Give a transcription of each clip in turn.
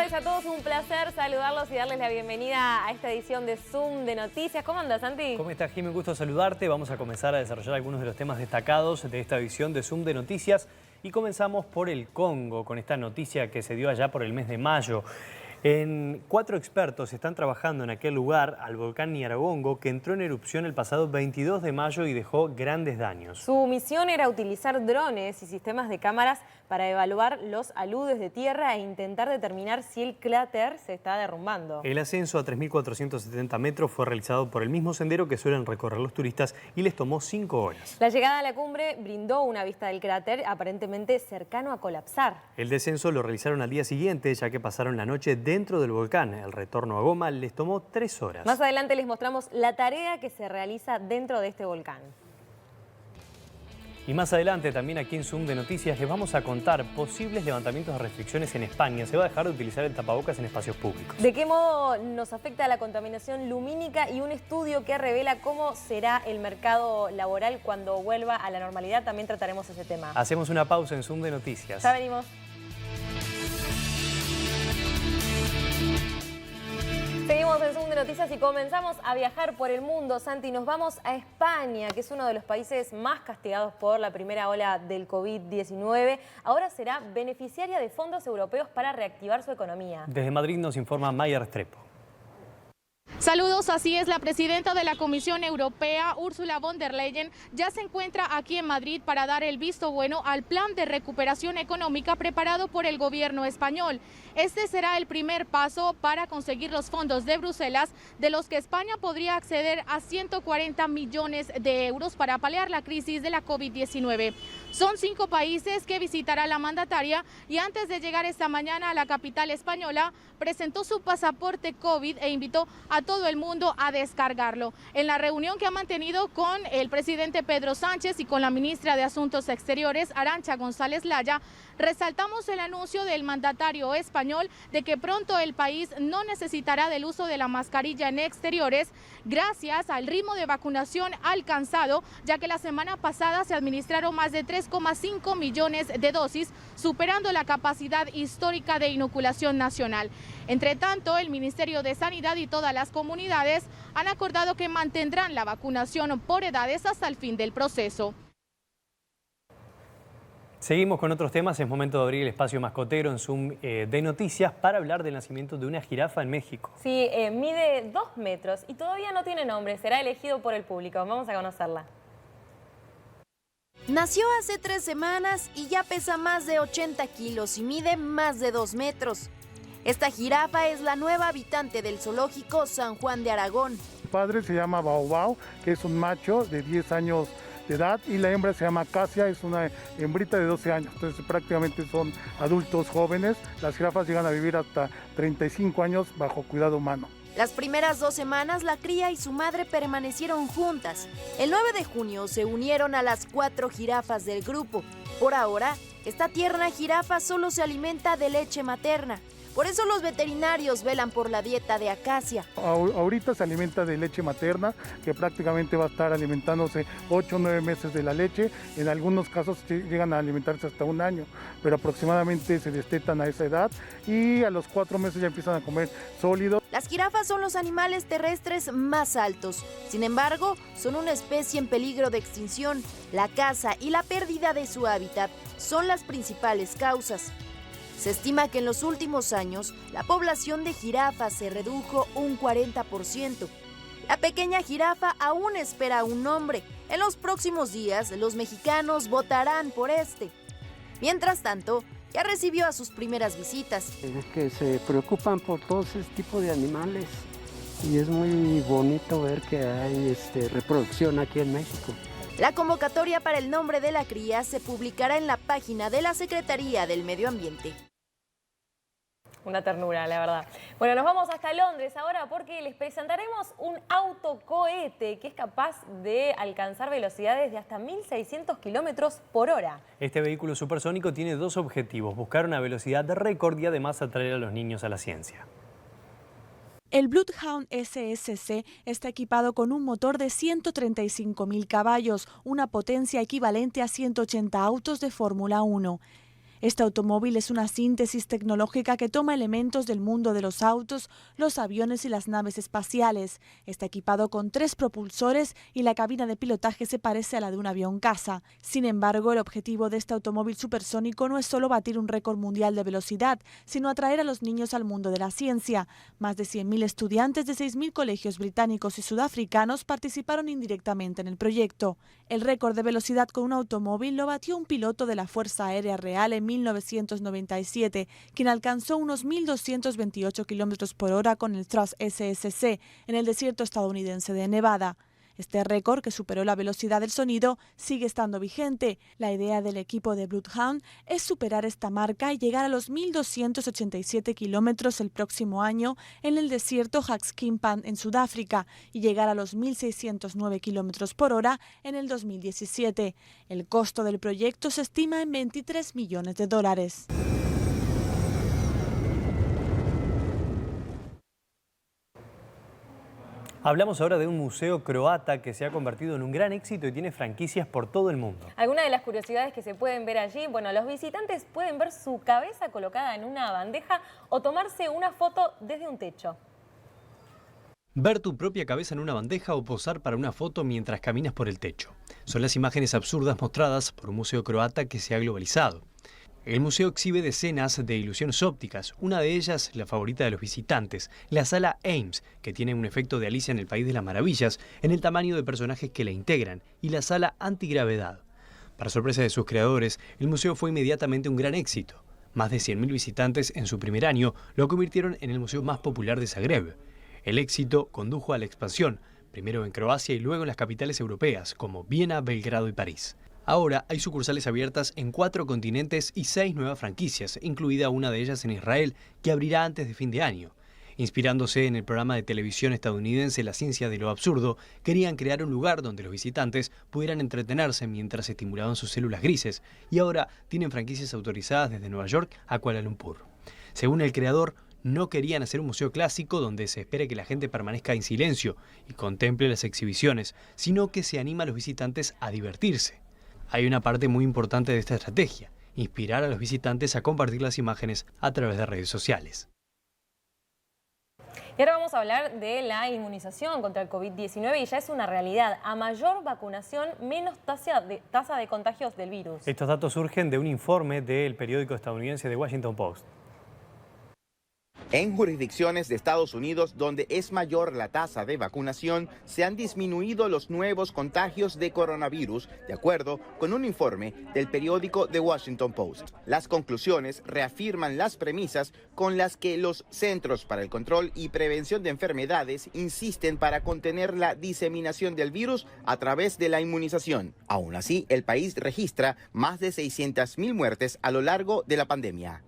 tardes a todos, un placer saludarlos y darles la bienvenida a esta edición de Zoom de Noticias. ¿Cómo andas, Santi? ¿Cómo estás, Jimmy? Un gusto saludarte. Vamos a comenzar a desarrollar algunos de los temas destacados de esta edición de Zoom de Noticias. Y comenzamos por el Congo, con esta noticia que se dio allá por el mes de mayo. 4 expertos están trabajando en aquel lugar, al volcán Nyiragongo, que entró en erupción el pasado 22 de mayo y dejó grandes daños. Su misión era utilizar drones y sistemas de cámaras para evaluar los aludes de tierra e intentar determinar si el cráter se está derrumbando. El ascenso a 3.470 metros fue realizado por el mismo sendero que suelen recorrer los turistas y les tomó 5 horas. La llegada a la cumbre brindó una vista del cráter aparentemente cercano a colapsar. El descenso lo realizaron al día siguiente, ya que pasaron la noche dentro del volcán. El retorno a Goma les tomó 3 horas. Más adelante les mostramos la tarea que se realiza dentro de este volcán. Y más adelante, también aquí en Zoom de Noticias, les vamos a contar posibles levantamientos de restricciones en España. Se va a dejar de utilizar el tapabocas en espacios públicos. ¿De qué modo nos afecta la contaminación lumínica? Y un estudio que revela cómo será el mercado laboral cuando vuelva a la normalidad. También trataremos ese tema. Hacemos una pausa en Zoom de Noticias. Ya venimos. Seguimos en Zoom de Noticias y comenzamos a viajar por el mundo, Santi. Nos vamos a España, que es uno de los países más castigados por la primera ola del COVID-19. Ahora será beneficiaria de fondos europeos para reactivar su economía. Desde Madrid nos informa Maya Restrepo. Saludos, así es, la presidenta de la Comisión Europea, Ursula von der Leyen, ya se encuentra aquí en Madrid para dar el visto bueno al plan de recuperación económica preparado por el gobierno español. Este será el primer paso para conseguir los fondos de Bruselas, de los que España podría acceder a 140 millones de euros para paliar la crisis de la COVID-19. Son 5 países que visitará la mandataria y antes de llegar esta mañana a la capital española, presentó su pasaporte COVID e invitó a todo el mundo a descargarlo. En la reunión que ha mantenido con el presidente Pedro Sánchez y con la ministra de Asuntos Exteriores, Arantxa González Laya, resaltamos el anuncio del mandatario español de que pronto el país no necesitará del uso de la mascarilla en exteriores gracias al ritmo de vacunación alcanzado, ya que la semana pasada se administraron más de 3,5 millones de dosis, superando la capacidad histórica de inoculación nacional. Entre tanto, el Ministerio de Sanidad y todas las comunidades han acordado que mantendrán la vacunación por edades hasta el fin del proceso. Seguimos con otros temas. Es momento de abrir el espacio mascotero en Zoom de Noticias para hablar del nacimiento de una jirafa en México. Sí, mide 2 metros y todavía no tiene nombre. Será elegido por el público. Vamos a conocerla. Nació hace 3 semanas y ya pesa más de 80 kilos y mide más de 2 metros. Esta jirafa es la nueva habitante del zoológico San Juan de Aragón. El padre se llama Bao Bao, que es un macho de 10 años de edad, y la hembra se llama Casia, es una hembrita de 12 años, entonces prácticamente son adultos jóvenes. Las jirafas llegan a vivir hasta 35 años bajo cuidado humano. Las primeras 2 semanas la cría y su madre permanecieron juntas. El 9 de junio se unieron a las 4 jirafas del grupo. Por ahora, esta tierna jirafa solo se alimenta de leche materna. Por eso los veterinarios velan por la dieta de Acacia. Ahorita se alimenta de leche materna, que prácticamente va a estar alimentándose 8 o 9 meses de la leche. En algunos casos llegan a alimentarse hasta 1 año, pero aproximadamente se destetan a esa edad y a los 4 meses ya empiezan a comer sólido. Las jirafas son los animales terrestres más altos. Sin embargo, son una especie en peligro de extinción. La caza y la pérdida de su hábitat son las principales causas. Se estima que en los últimos años la población de jirafas se redujo un 40%. La pequeña jirafa aún espera un nombre. En los próximos días los mexicanos votarán por este. Mientras tanto, ya recibió a sus primeras visitas. Es que se preocupan por todo ese tipo de animales y es muy bonito ver que hay reproducción aquí en México. La convocatoria para el nombre de la cría se publicará en la página de la Secretaría del Medio Ambiente. Una ternura, la verdad. Bueno, nos vamos hasta Londres ahora porque les presentaremos un autocohete que es capaz de alcanzar velocidades de hasta 1.600 kilómetros por hora. Este vehículo supersónico tiene 2 objetivos: buscar una velocidad de récord y además atraer a los niños a la ciencia. El Bloodhound SSC está equipado con un motor de 135.000 caballos, una potencia equivalente a 180 autos de Fórmula 1. Este automóvil es una síntesis tecnológica que toma elementos del mundo de los autos, los aviones y las naves espaciales. Está equipado con 3 propulsores y la cabina de pilotaje se parece a la de un avión caza. Sin embargo, el objetivo de este automóvil supersónico no es solo batir un récord mundial de velocidad, sino atraer a los niños al mundo de la ciencia. Más de 100.000 estudiantes de 6.000 colegios británicos y sudafricanos participaron indirectamente en el proyecto. El récord de velocidad con un automóvil lo batió un piloto de la Fuerza Aérea Real en 1997, quien alcanzó unos 1.228 km por hora con el Thrust SSC en el desierto estadounidense de Nevada. Este récord, que superó la velocidad del sonido, sigue estando vigente. La idea del equipo de Bloodhound es superar esta marca y llegar a los 1.287 kilómetros el próximo año en el desierto Haqumpan en Sudáfrica y llegar a los 1.609 kilómetros por hora en el 2017. El costo del proyecto se estima en $23 millones. Hablamos ahora de un museo croata que se ha convertido en un gran éxito y tiene franquicias por todo el mundo. Algunas de las curiosidades que se pueden ver allí, bueno, los visitantes pueden ver su cabeza colocada en una bandeja o tomarse una foto desde un techo. Ver tu propia cabeza en una bandeja o posar para una foto mientras caminas por el techo. Son las imágenes absurdas mostradas por un museo croata que se ha globalizado. El museo exhibe decenas de ilusiones ópticas, una de ellas la favorita de los visitantes, la sala Ames, que tiene un efecto de Alicia en el País de las Maravillas en el tamaño de personajes que la integran, y la sala antigravedad. Para sorpresa de sus creadores, el museo fue inmediatamente un gran éxito. Más de 100.000 visitantes en su primer año lo convirtieron en el museo más popular de Zagreb. El éxito condujo a la expansión, primero en Croacia y luego en las capitales europeas, como Viena, Belgrado y París. Ahora hay sucursales abiertas en 4 continentes y 6 nuevas franquicias, incluida una de ellas en Israel, que abrirá antes de fin de año. Inspirándose en el programa de televisión estadounidense La Ciencia de lo Absurdo, querían crear un lugar donde los visitantes pudieran entretenerse mientras estimulaban sus células grises, y ahora tienen franquicias autorizadas desde Nueva York a Kuala Lumpur. Según el creador, no querían hacer un museo clásico donde se espere que la gente permanezca en silencio y contemple las exhibiciones, sino que se anima a los visitantes a divertirse. Hay una parte muy importante de esta estrategia: inspirar a los visitantes a compartir las imágenes a través de redes sociales. Y ahora vamos a hablar de la inmunización contra el COVID-19 y ya es una realidad. A mayor vacunación, menos tasa de contagios del virus. Estos datos surgen de un informe del periódico estadounidense The Washington Post. En jurisdicciones de Estados Unidos donde es mayor la tasa de vacunación, se han disminuido los nuevos contagios de coronavirus, de acuerdo con un informe del periódico The Washington Post. Las conclusiones reafirman las premisas con las que los Centros para el Control y Prevención de Enfermedades insisten para contener la diseminación del virus a través de la inmunización. Aún así, el país registra más de 600.000 muertes a lo largo de la pandemia.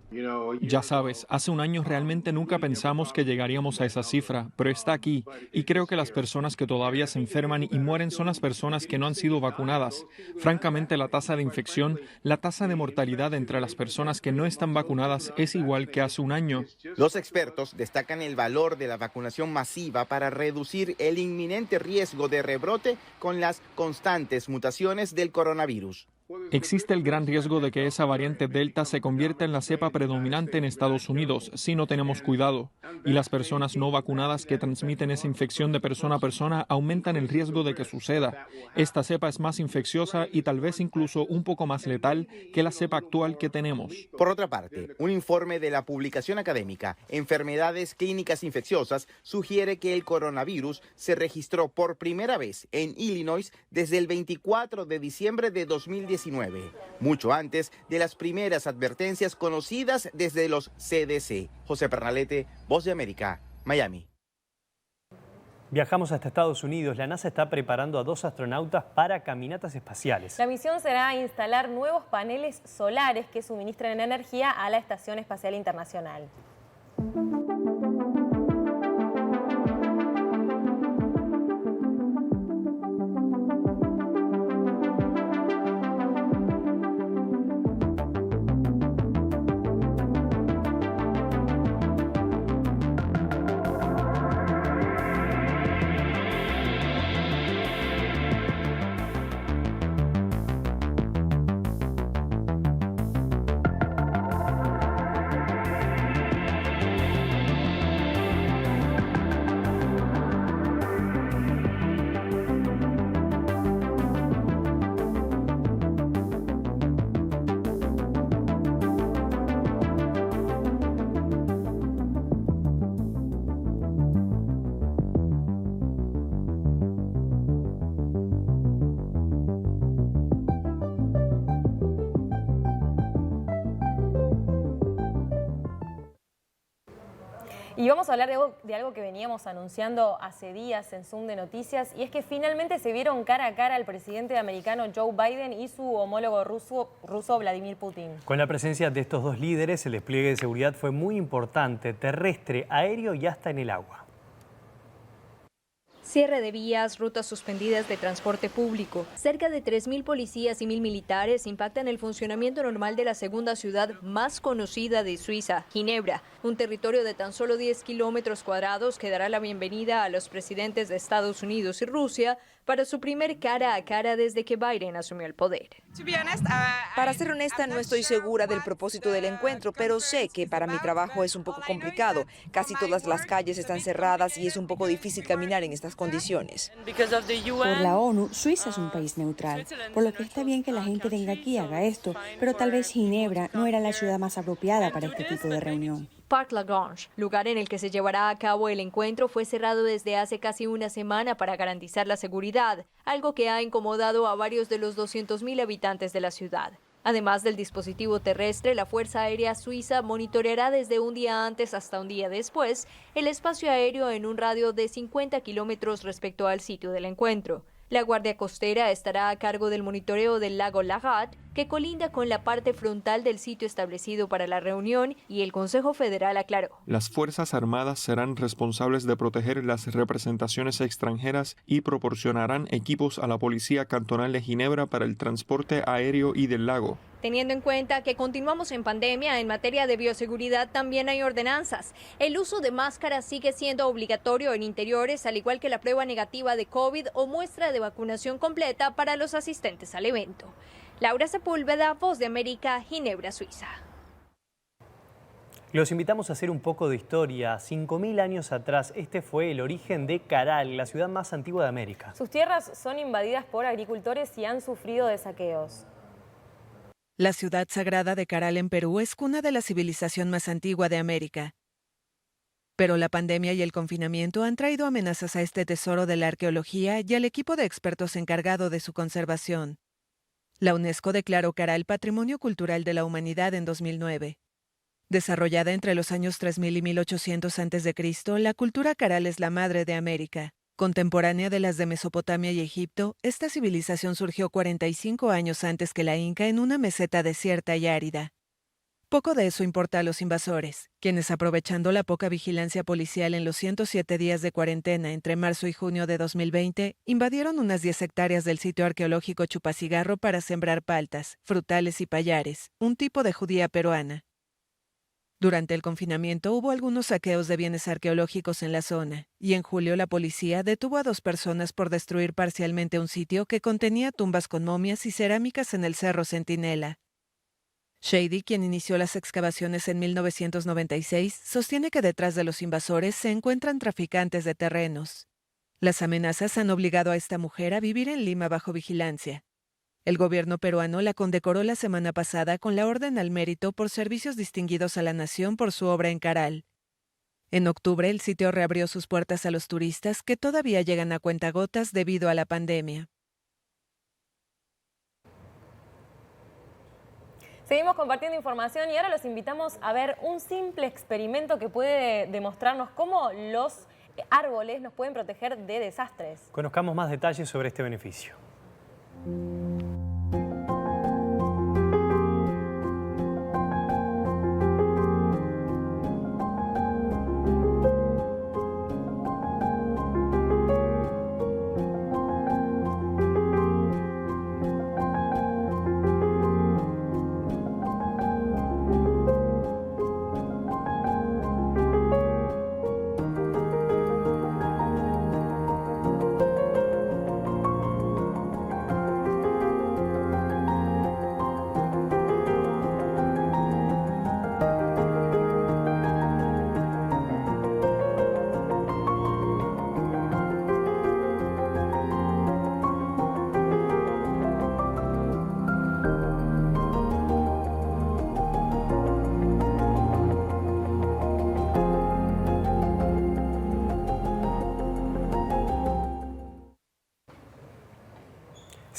Ya sabes, hace un año realmente nunca pensamos que llegaríamos a esa cifra, pero está aquí, y creo que las personas que todavía se enferman y mueren son las personas que no han sido vacunadas. Francamente, la tasa de infección, la tasa de mortalidad entre las personas que no están vacunadas es igual que hace un año. Los expertos destacan el valor de la vacunación masiva para reducir el inminente riesgo de rebrote con las constantes mutaciones del coronavirus. Existe el gran riesgo de que esa variante Delta se convierta en la cepa predominante en Estados Unidos si no tenemos cuidado. Y las personas no vacunadas que transmiten esa infección de persona a persona aumentan el riesgo de que suceda. Esta cepa es más infecciosa y tal vez incluso un poco más letal que la cepa actual que tenemos. Por otra parte, un informe de la publicación académica Enfermedades Clínicas Infecciosas sugiere que el coronavirus se registró por primera vez en Illinois desde el 24 de diciembre de 2019. Mucho antes de las primeras advertencias conocidas desde los CDC. José Pernalete, Voz de América, Miami. Viajamos hasta Estados Unidos. La NASA está preparando a 2 astronautas para caminatas espaciales. La misión será instalar nuevos paneles solares que suministren energía a la Estación Espacial Internacional. Y vamos a hablar de algo que veníamos anunciando hace días en Zoom de Noticias, y es que finalmente se vieron cara a cara el presidente americano Joe Biden y su homólogo ruso Vladimir Putin. Con la presencia de estos dos líderes, el despliegue de seguridad fue muy importante, terrestre, aéreo y hasta en el agua. Cierre de vías, rutas suspendidas de transporte público. Cerca de 3.000 policías y 1.000 militares impactan el funcionamiento normal de la segunda ciudad más conocida de Suiza, Ginebra. Un territorio de tan solo 10 kilómetros cuadrados que dará la bienvenida a los presidentes de Estados Unidos y Rusia para su primer cara a cara desde que Biden asumió el poder. Para ser honesta, no estoy segura del propósito del encuentro, pero sé que para mi trabajo es un poco complicado. Casi todas las calles están cerradas y es un poco difícil caminar en estas condiciones. Por la ONU, Suiza es un país neutral, por lo que está bien que la gente venga aquí y haga esto, pero tal vez Ginebra no era la ciudad más apropiada para este tipo de reunión. Parc Lagrange, lugar en el que se llevará a cabo el encuentro, fue cerrado desde hace casi una semana para garantizar la seguridad, algo que ha incomodado a varios de los 200.000 habitantes de la ciudad. Además del dispositivo terrestre, la Fuerza Aérea Suiza monitoreará desde un día antes hasta un día después el espacio aéreo en un radio de 50 kilómetros respecto al sitio del encuentro. La Guardia Costera estará a cargo del monitoreo del lago Lagat, que colinda con la parte frontal del sitio establecido para la reunión, y el Consejo Federal aclaró. Las Fuerzas Armadas serán responsables de proteger las representaciones extranjeras y proporcionarán equipos a la Policía Cantonal de Ginebra para el transporte aéreo y del lago. Teniendo en cuenta que continuamos en pandemia, en materia de bioseguridad también hay ordenanzas. El uso de máscaras sigue siendo obligatorio en interiores, al igual que la prueba negativa de COVID o muestra de vacunación completa para los asistentes al evento. Laura Sepúlveda, Voz de América, Ginebra, Suiza. Los invitamos a hacer un poco de historia. 5.000 años atrás, este fue el origen de Caral, la ciudad más antigua de América. Sus tierras son invadidas por agricultores y han sufrido de saqueos. La ciudad sagrada de Caral en Perú es cuna de la civilización más antigua de América. Pero la pandemia y el confinamiento han traído amenazas a este tesoro de la arqueología y al equipo de expertos encargado de su conservación. La UNESCO declaró Caral Patrimonio Cultural de la Humanidad en 2009. Desarrollada entre los años 3000 y 1800 a.C., la cultura Caral es la madre de América. Contemporánea de las de Mesopotamia y Egipto, esta civilización surgió 45 años antes que la Inca en una meseta desierta y árida. Poco de eso importa a los invasores, quienes, aprovechando la poca vigilancia policial en los 107 días de cuarentena entre marzo y junio de 2020, invadieron unas 10 hectáreas del sitio arqueológico Chupacigarro para sembrar paltas, frutales y pallares, un tipo de judía peruana. Durante el confinamiento hubo algunos saqueos de bienes arqueológicos en la zona, y en julio la policía detuvo a 2 personas por destruir parcialmente un sitio que contenía tumbas con momias y cerámicas en el Cerro Centinela. Shady, quien inició las excavaciones en 1996, sostiene que detrás de los invasores se encuentran traficantes de terrenos. Las amenazas han obligado a esta mujer a vivir en Lima bajo vigilancia. El gobierno peruano la condecoró la semana pasada con la Orden al Mérito por servicios distinguidos a la nación por su obra en Caral. En octubre, el sitio reabrió sus puertas a los turistas que todavía llegan a cuentagotas debido a la pandemia. Seguimos compartiendo información y ahora los invitamos a ver un simple experimento que puede demostrarnos cómo los árboles nos pueden proteger de desastres. Conozcamos más detalles sobre este beneficio.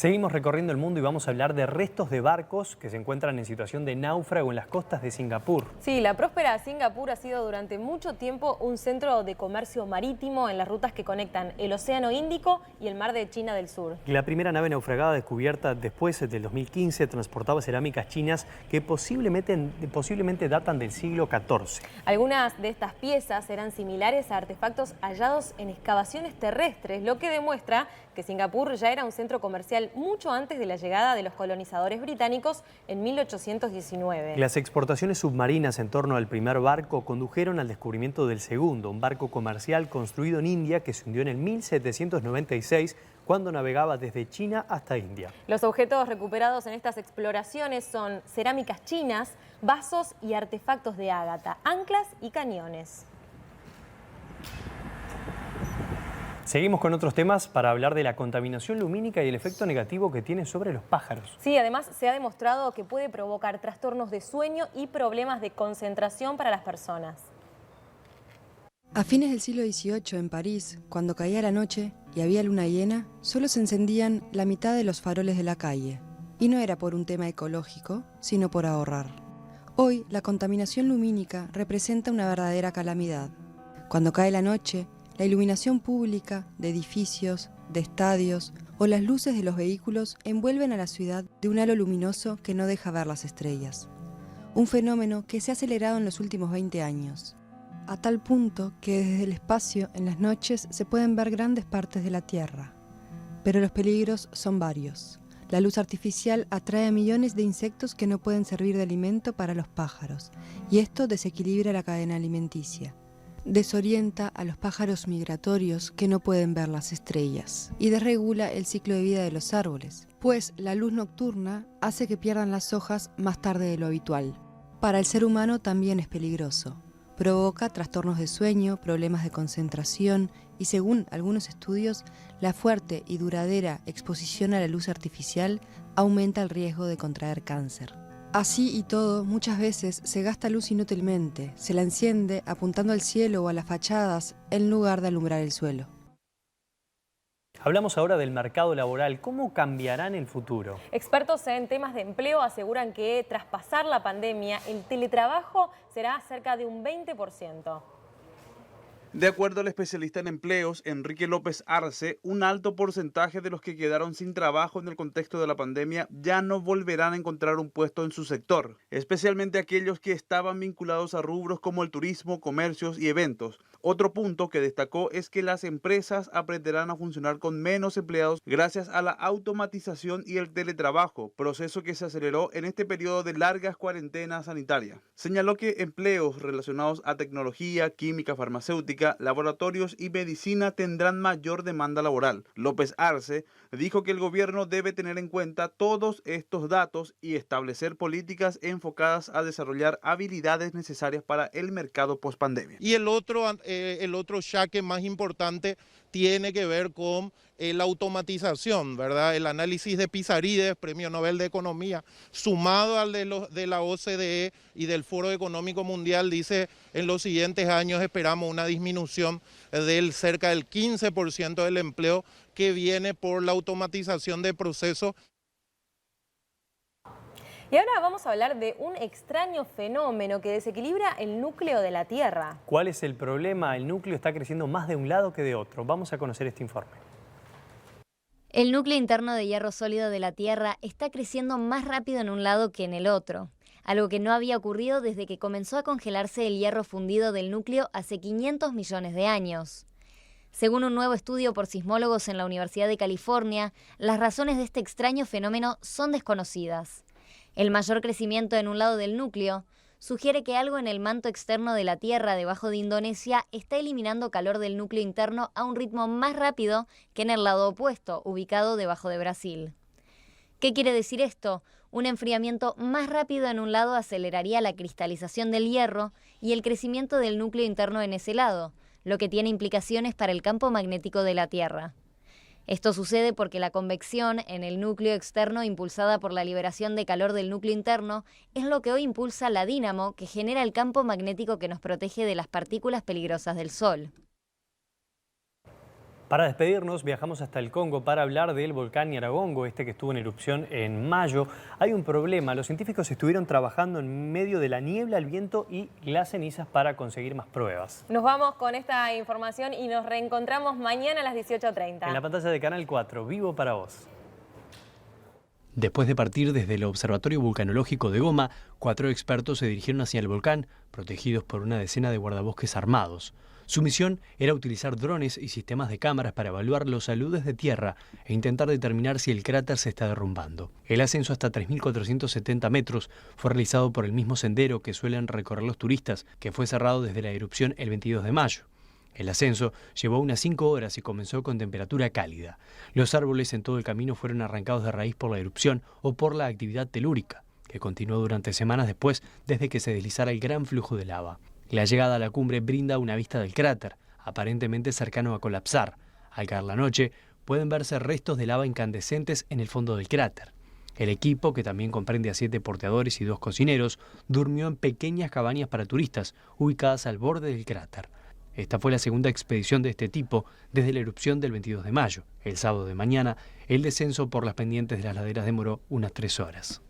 Seguimos recorriendo el mundo y vamos a hablar de restos de barcos que se encuentran en situación de náufrago en las costas de Singapur. Sí, la próspera Singapur ha sido durante mucho tiempo un centro de comercio marítimo en las rutas que conectan el Océano Índico y el Mar de China del Sur. La primera nave naufragada descubierta después del 2015 transportaba cerámicas chinas que posiblemente datan del siglo XIV. Algunas de estas piezas eran similares a artefactos hallados en excavaciones terrestres, lo que demuestra que Singapur ya era un centro comercial mucho antes de la llegada de los colonizadores británicos en 1819. Las exportaciones submarinas en torno al primer barco condujeron al descubrimiento del segundo, un barco comercial construido en India que se hundió en el 1796 cuando navegaba desde China hasta India. Los objetos recuperados en estas exploraciones son cerámicas chinas, vasos y artefactos de ágata, anclas y cañones. Seguimos con otros temas para hablar de la contaminación lumínica y el efecto negativo que tiene sobre los pájaros. Sí, además se ha demostrado que puede provocar trastornos de sueño y problemas de concentración para las personas. A fines del siglo XVIII, en París, cuando caía la noche y había luna llena, solo se encendían la mitad de los faroles de la calle. Y no era por un tema ecológico, sino por ahorrar. Hoy, la contaminación lumínica representa una verdadera calamidad. Cuando cae la noche, la iluminación pública de edificios, de estadios o las luces de los vehículos envuelven a la ciudad de un halo luminoso que no deja ver las estrellas. Un fenómeno que se ha acelerado en los últimos 20 años, a tal punto que desde el espacio en las noches se pueden ver grandes partes de la Tierra. Pero los peligros son varios. La luz artificial atrae a millones de insectos que no pueden servir de alimento para los pájaros, y esto desequilibra la cadena alimenticia. Desorienta a los pájaros migratorios que no pueden ver las estrellas y desregula el ciclo de vida de los árboles, pues la luz nocturna hace que pierdan las hojas más tarde de lo habitual. Para el ser humano también es peligroso. Provoca trastornos de sueño, problemas de concentración y, según algunos estudios, la fuerte y duradera exposición a la luz artificial aumenta el riesgo de contraer cáncer. Así y todo, muchas veces se gasta luz inútilmente, se la enciende apuntando al cielo o a las fachadas en lugar de alumbrar el suelo. Hablamos ahora del mercado laboral. ¿Cómo cambiará en el futuro? Expertos en temas de empleo aseguran que tras pasar la pandemia, el teletrabajo será cerca de un 20%. De acuerdo al especialista en empleos, Enrique López Arce, un alto porcentaje de los que quedaron sin trabajo en el contexto de la pandemia ya no volverán a encontrar un puesto en su sector, especialmente aquellos que estaban vinculados a rubros como el turismo, comercios y eventos. Otro punto que destacó es que las empresas aprenderán a funcionar con menos empleados gracias a la automatización y el teletrabajo, proceso que se aceleró en este periodo de largas cuarentenas sanitarias. Señaló que empleos relacionados a tecnología, química, farmacéutica, laboratorios y medicina tendrán mayor demanda laboral. López Arce dijo que el gobierno debe tener en cuenta todos estos datos y establecer políticas enfocadas a desarrollar habilidades necesarias para el mercado pospandemia. Y el otro jaque más importante tiene que ver con la automatización, ¿verdad? El análisis de Pizarrides, Premio Nobel de Economía, sumado al de la OCDE y del Foro Económico Mundial, dice en los siguientes años esperamos una disminución del cerca del 15% del empleo que viene por la automatización de procesos. Y ahora vamos a hablar de un extraño fenómeno que desequilibra el núcleo de la Tierra. ¿Cuál es el problema? El núcleo está creciendo más de un lado que de otro. Vamos a conocer este informe. El núcleo interno de hierro sólido de la Tierra está creciendo más rápido en un lado que en el otro, algo que no había ocurrido desde que comenzó a congelarse el hierro fundido del núcleo hace 500 millones de años. Según un nuevo estudio por sismólogos en la Universidad de California, las razones de este extraño fenómeno son desconocidas. El mayor crecimiento en un lado del núcleo sugiere que algo en el manto externo de la Tierra debajo de Indonesia está eliminando calor del núcleo interno a un ritmo más rápido que en el lado opuesto, ubicado debajo de Brasil. ¿Qué quiere decir esto? Un enfriamiento más rápido en un lado aceleraría la cristalización del hierro y el crecimiento del núcleo interno en ese lado, lo que tiene implicaciones para el campo magnético de la Tierra. Esto sucede porque la convección en el núcleo externo impulsada por la liberación de calor del núcleo interno es lo que hoy impulsa la dínamo que genera el campo magnético que nos protege de las partículas peligrosas del Sol. Para despedirnos, viajamos hasta el Congo para hablar del volcán Nyiragongo, que estuvo en erupción en mayo. Hay un problema, los científicos estuvieron trabajando en medio de la niebla, el viento y las cenizas para conseguir más pruebas. Nos vamos con esta información y nos reencontramos mañana a las 18:30. En la pantalla de Canal 4, vivo para vos. Después de partir desde el Observatorio Vulcanológico de Goma, 4 expertos se dirigieron hacia el volcán, protegidos por una decena de guardabosques armados. Su misión era utilizar drones y sistemas de cámaras para evaluar los aludes de tierra e intentar determinar si el cráter se está derrumbando. El ascenso hasta 3.470 metros fue realizado por el mismo sendero que suelen recorrer los turistas, que fue cerrado desde la erupción el 22 de mayo. El ascenso llevó unas 5 horas y comenzó con temperatura cálida. Los árboles en todo el camino fueron arrancados de raíz por la erupción o por la actividad telúrica, que continuó durante semanas después desde que se deslizara el gran flujo de lava. La llegada a la cumbre brinda una vista del cráter, aparentemente cercano a colapsar. Al caer la noche, pueden verse restos de lava incandescentes en el fondo del cráter. El equipo, que también comprende a 7 porteadores y 2 cocineros, durmió en pequeñas cabañas para turistas, ubicadas al borde del cráter. Esta fue la segunda expedición de este tipo desde la erupción del 22 de mayo. El sábado de mañana, el descenso por las pendientes de las laderas demoró unas 3 horas.